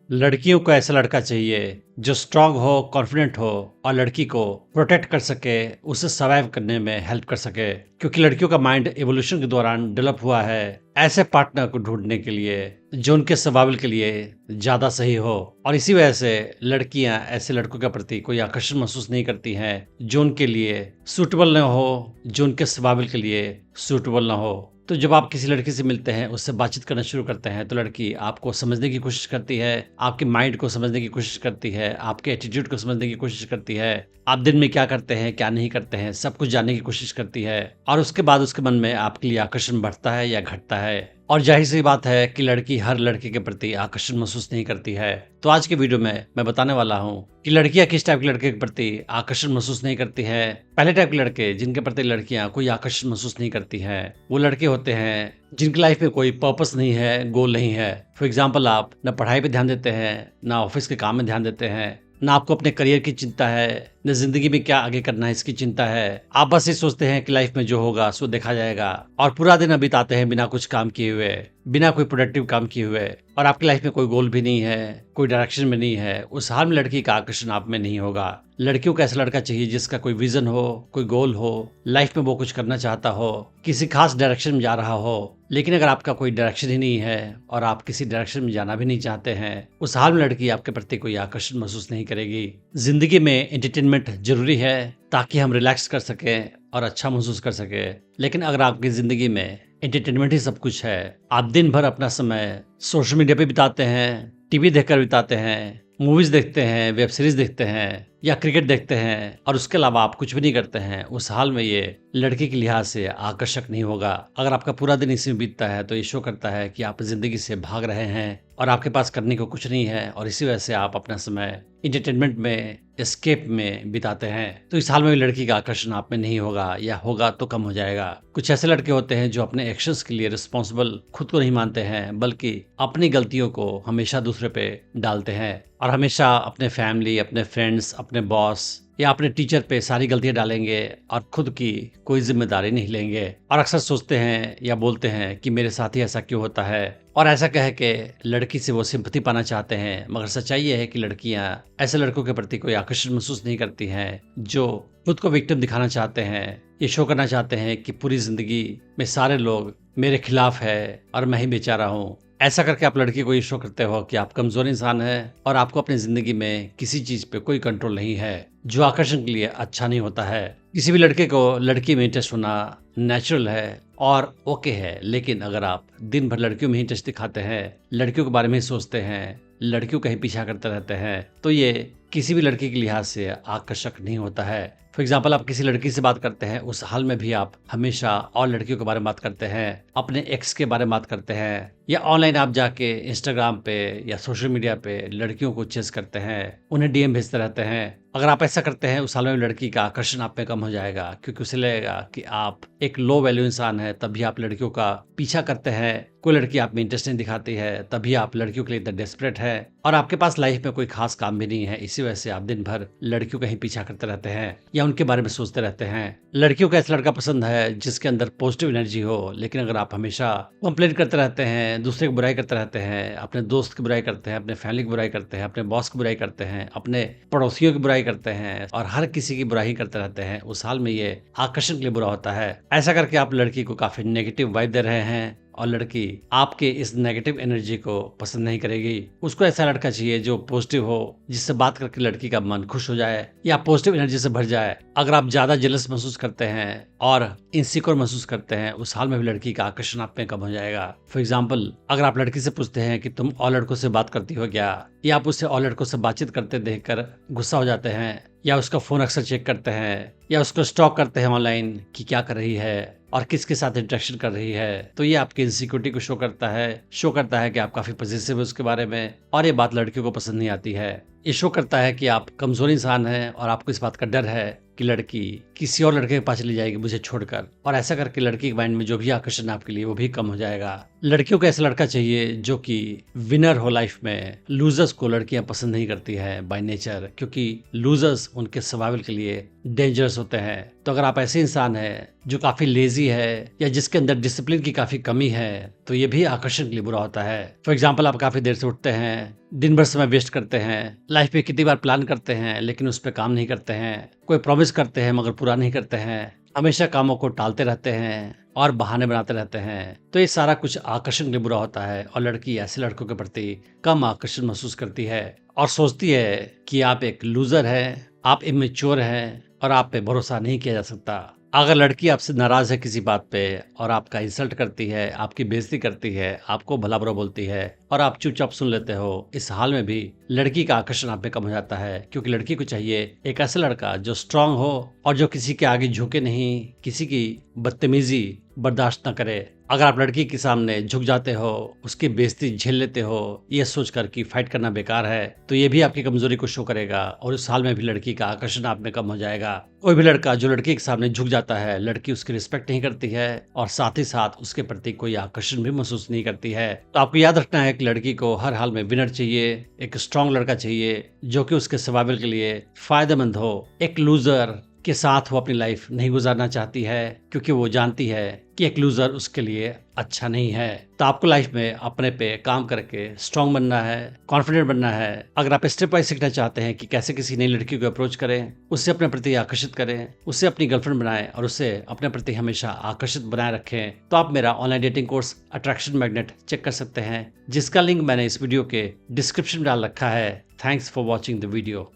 लड़कियों को ऐसा लड़का चाहिए जो स्ट्रांग हो, कॉन्फिडेंट हो और लड़की को प्रोटेक्ट कर सके, उसे सर्वाइव करने में हेल्प कर सके। क्योंकि लड़कियों का माइंड एवोल्यूशन के दौरान डेवलप हुआ है ऐसे पार्टनर को ढूंढने के लिए जो उनके सर्वाइवल के लिए ज्यादा सही हो। और इसी वजह से लड़कियां ऐसे लड़कों के प्रति कोई आकर्षण महसूस नहीं करती हैं जो उनके लिए सूटेबल न हो, जो उनके सर्वाइवल के लिए सूटेबल न हो। तो जब आप किसी लड़की से मिलते हैं, उससे बातचीत करना शुरू करते हैं, तो लड़की आपको समझने की कोशिश करती है, आपके माइंड को समझने की कोशिश करती है, आपके एटीट्यूड को समझने की कोशिश करती है, आप दिन में क्या करते हैं, क्या नहीं करते हैं, सब कुछ जानने की कोशिश करती है। और उसके बाद उसके मन में आपके लिए आकर्षण बढ़ता है या घटता है। और जाहिर सी बात है कि लड़की हर लड़के के प्रति आकर्षण महसूस नहीं करती है। तो आज के वीडियो में मैं बताने वाला हूँ कि लड़कियां किस टाइप के लड़के के प्रति आकर्षण महसूस नहीं करती है। पहले टाइप के लड़के जिनके प्रति लड़कियां कोई आकर्षण महसूस नहीं करती हैं, वो लड़के होते हैं जिनकी लाइफ में कोई पर्पस नहीं है, गोल नहीं है। फॉर एग्जाम्पल, आप न पढ़ाई पे ध्यान देते हैं, ना ऑफिस के काम में ध्यान देते हैं, ना आपको अपने करियर की चिंता है, न जिंदगी में क्या आगे करना है इसकी चिंता है। आप बस ये सोचते हैं कि लाइफ में जो होगा सो देखा जाएगा, और पूरा दिन बिताते हैं बिना कुछ काम किए हुए, बिना कोई प्रोडक्टिव काम किए हुए। और आपकी लाइफ में कोई गोल भी नहीं है, कोई डायरेक्शन में नहीं है। उस हाल में लड़की का आकर्षण आप में नहीं होगा। लड़कियों को ऐसा लड़का चाहिए जिसका कोई विजन हो, कोई गोल हो, लाइफ में वो कुछ करना चाहता हो, किसी खास डायरेक्शन में जा रहा हो। लेकिन अगर आपका कोई डायरेक्शन ही नहीं है और आप किसी डायरेक्शन में जाना भी नहीं चाहते हैं, उस हाल में लड़की आपके प्रति कोई आकर्षण महसूस नहीं करेगी। जिंदगी में एंटरटेनमेंट जरूरी है ताकि हम रिलैक्स कर सकें और अच्छा महसूस कर सके। लेकिन अगर आपकी जिंदगी में एंटरटेनमेंट ही सब कुछ है, आप दिन भर अपना समय सोशल मीडिया पे बिताते हैं, टीवी देखकर बिताते हैं, मूवीज देखते हैं, वेब सीरीज देखते हैं या क्रिकेट देखते हैं, और उसके अलावा आप कुछ भी नहीं करते हैं, उस हाल में ये लड़की के लिहाज से आकर्षक नहीं होगा। अगर आपका पूरा दिन इसी में बीतता है तो ये शो करता है कि आप जिंदगी से भाग रहे हैं और आपके पास करने को कुछ नहीं है, और इसी वजह से आप अपना समय इंटरटेनमेंट में, एस्केप में बिताते हैं। तो इस हाल में भी लड़की का आकर्षण आप में नहीं होगा, या होगा तो कम हो जाएगा। कुछ ऐसे लड़के होते हैं जो अपने एक्शंस के लिए रिस्पॉन्सिबल खुद को नहीं मानते हैं, बल्कि अपनी गलतियों को हमेशा दूसरे पे डालते हैं, और हमेशा अपने फैमिली, अपने फ्रेंड्स, अपने बॉस या अपने टीचर पे सारी गलतियां डालेंगे और खुद की कोई जिम्मेदारी नहीं लेंगे। और अक्सर सोचते हैं या बोलते हैं कि मेरे साथ ही ऐसा क्यों होता है, और ऐसा कह के लड़की से वो सिंपैथी पाना चाहते हैं। मगर सच्चाई ये है कि लड़कियां ऐसे लड़कों के प्रति कोई आकर्षण महसूस नहीं करती हैं जो खुद को विक्टिम दिखाना चाहते हैं, ये शो करना चाहते हैं कि पूरी जिंदगी में सारे लोग मेरे खिलाफ है और मैं ही बेचारा हूँ। ऐसा करके आप लड़की को ये शो करते हो कि आप कमजोर इंसान हैं और आपको अपनी जिंदगी में किसी चीज पे कोई कंट्रोल नहीं है, जो आकर्षण के लिए अच्छा नहीं होता है। किसी भी लड़के को लड़की में इंटरेस्ट होना नेचुरल है और ओके है। लेकिन अगर आप दिन भर लड़कियों में इंटरेस्ट दिखाते हैं, लड़कियों के बारे में सोचते हैं, लड़कियों का ही पीछा करते रहते हैं, तो ये किसी भी लड़की के लिहाज से आकर्षक नहीं होता है। फॉर एग्जाम्पल, आप किसी लड़की से बात करते हैं, उस हाल में भी आप हमेशा और लड़कियों के बारे में बात करते हैं, अपने एक्स के बारे में बात करते हैं, या ऑनलाइन आप जाके इंस्टाग्राम पे या सोशल मीडिया पे लड़कियों को चेस करते हैं, उन्हें डीएम भेजते रहते हैं। अगर आप ऐसा करते हैं, उस हाल में लड़की का आकर्षण आप में कम हो जाएगा, क्योंकि उसे लगेगा कि आप एक लो वैल्यू इंसान है, तभी आप लड़कियों का पीछा करते हैं। कोई लड़की आप में इंटरेस्ट नहीं दिखाती है, तभी आप लड़कियों के लिए इतना डेस्परेट है, और आपके पास लाइफ में कोई खास काम भी नहीं है। इसी वजह से आप दिन भर लड़कियों का ही पीछा करते रहते हैं या उनके बारे में सोचते रहते हैं। लड़कियों को ऐसा लड़का पसंद है जिसके अंदर पॉजिटिव एनर्जी हो। लेकिन अगर आप हमेशा कंप्लेन करते रहते हैं, दूसरे की बुराई करते रहते हैं, अपने दोस्त की बुराई करते हैं, अपने फैमिली की बुराई करते हैं, अपने बॉस की बुराई करते हैं, अपने पड़ोसियों की बुराई करते हैं और हर किसी की बुराई करते रहते हैं, उस हाल में ये आकर्षण के लिए बुरा होता है। ऐसा करके आप लड़की को काफी नेगेटिव वाइब दे रहे हैं और लड़की आपके इस नेगेटिव एनर्जी को पसंद नहीं करेगी। उसको ऐसा लड़का चाहिए जो पॉजिटिव हो, जिससे बात करके लड़की का मन खुश हो जाए या पॉजिटिव एनर्जी से भर जाए। अगर आप ज्यादा जेलस महसूस करते हैं और इनसिक्योर महसूस करते हैं, उस हाल में भी लड़की का आकर्षण आप में कम हो जाएगा। फॉर एग्जाम्पल, अगर आप लड़की से पूछते हैं कि तुम और लड़कों से बात करती हो क्या, या आप उससे और लड़कों से बातचीत करते देखकर गुस्सा हो जाते हैं, या उसका फोन अक्सर चेक करते हैं, या उसको स्टॉक करते हैं ऑनलाइन कि क्या कर रही है और किसके साथ इंटरेक्शन कर रही है, तो ये आपकी इनसिक्योरिटी को शो करता है कि आप काफी पॉजिटिव है उसके बारे में, और ये बात लड़कियों को पसंद नहीं आती है। ये शो करता है कि आप कमजोर इंसान हैं और आपको इस बात का डर है कि लड़की किसी और लड़के के पास चली जाएगी मुझे छोड़कर, और ऐसा करके लड़की के माइंड में जो भी आकर्षण आपके लिए वो भी कम हो जाएगा। लड़कियों को ऐसा लड़का चाहिए जो कि विनर हो लाइफ में। लूजर्स को लड़कियां पसंद नहीं करती है बाय नेचर, क्योंकि लूजर्स उनके सर्वाइवल के लिए डेंजरस होते हैं। तो अगर आप ऐसे इंसान हैं जो काफी लेजी है या जिसके अंदर डिसिप्लिन की काफी कमी है, तो ये भी आकर्षण के लिए बुरा होता है। फॉर एग्जाम्पल, आप काफी देर से उठते हैं, दिन भर समय वेस्ट करते हैं, लाइफ में कितनी बार प्लान करते हैं लेकिन उस पर काम नहीं करते हैं, कोई प्रॉमिस करते हैं मगर पूरा नहीं करते हैं, हमेशा कामों को टालते रहते हैं और बहाने बनाते रहते हैं। तो ये सारा कुछ आकर्षण के लिए बुरा होता है और लड़की ऐसे लड़कों के प्रति कम आकर्षण महसूस करती है और सोचती है कि आप एक लूजर हैं, आप इमेच्योर हैं और आप पे भरोसा नहीं किया जा सकता। अगर लड़की आपसे नाराज है किसी बात पे और आपका इंसल्ट करती है, आपकी बेइज्जती करती है, आपको भला बुरा बोलती है और आप चुपचाप सुन लेते हो, इस हाल में भी लड़की का आकर्षण आप पे कम हो जाता है, क्योंकि लड़की को चाहिए एक ऐसा लड़का जो स्ट्रांग हो और जो किसी के आगे झुके नहीं, किसी की बदतमीजी बर्दाश्त न करे। अगर आप लड़की के सामने झुक जाते हो, उसकी बेइज्जती झेल लेते हो, ये सोचकर कि फाइट करना बेकार है, तो ये भी आपकी कमजोरी को शो करेगा और उस हाल में भी लड़की का आकर्षण आप में कम हो जाएगा। कोई भी लड़का जो लड़की के सामने झुक जाता है, लड़की उसकी रिस्पेक्ट नहीं करती है और साथ ही साथ उसके प्रति कोई आकर्षण भी महसूस नहीं करती है। तो आपको याद रखना है कि लड़की को हर हाल में विनर चाहिए, एक स्ट्रांग लड़का चाहिए जो कि उसके सर्वाइवल के लिए फायदेमंद हो। एक लूजर के साथ वो अपनी लाइफ नहीं गुजारना चाहती है, क्योंकि वो जानती है कि एक लूजर उसके लिए अच्छा नहीं है। तो आपको लाइफ में अपने पे काम करके स्ट्रांग बनना है, कॉन्फिडेंट बनना है। अगर आप स्टेप बाय सीखना चाहते हैं कि कैसे किसी नई लड़की को अप्रोच करें, उससे अपने प्रति आकर्षित करें, उससे अपनी गर्लफ्रेंड बनाएं और उससे अपने प्रति हमेशा आकर्षित बनाए रखें, तो आप मेरा online dating course attraction magnet check कर सकते हैं, जिसका लिंक मैंने इस वीडियो के डिस्क्रिप्शन में डाल रखा है। Thanks for watching the video.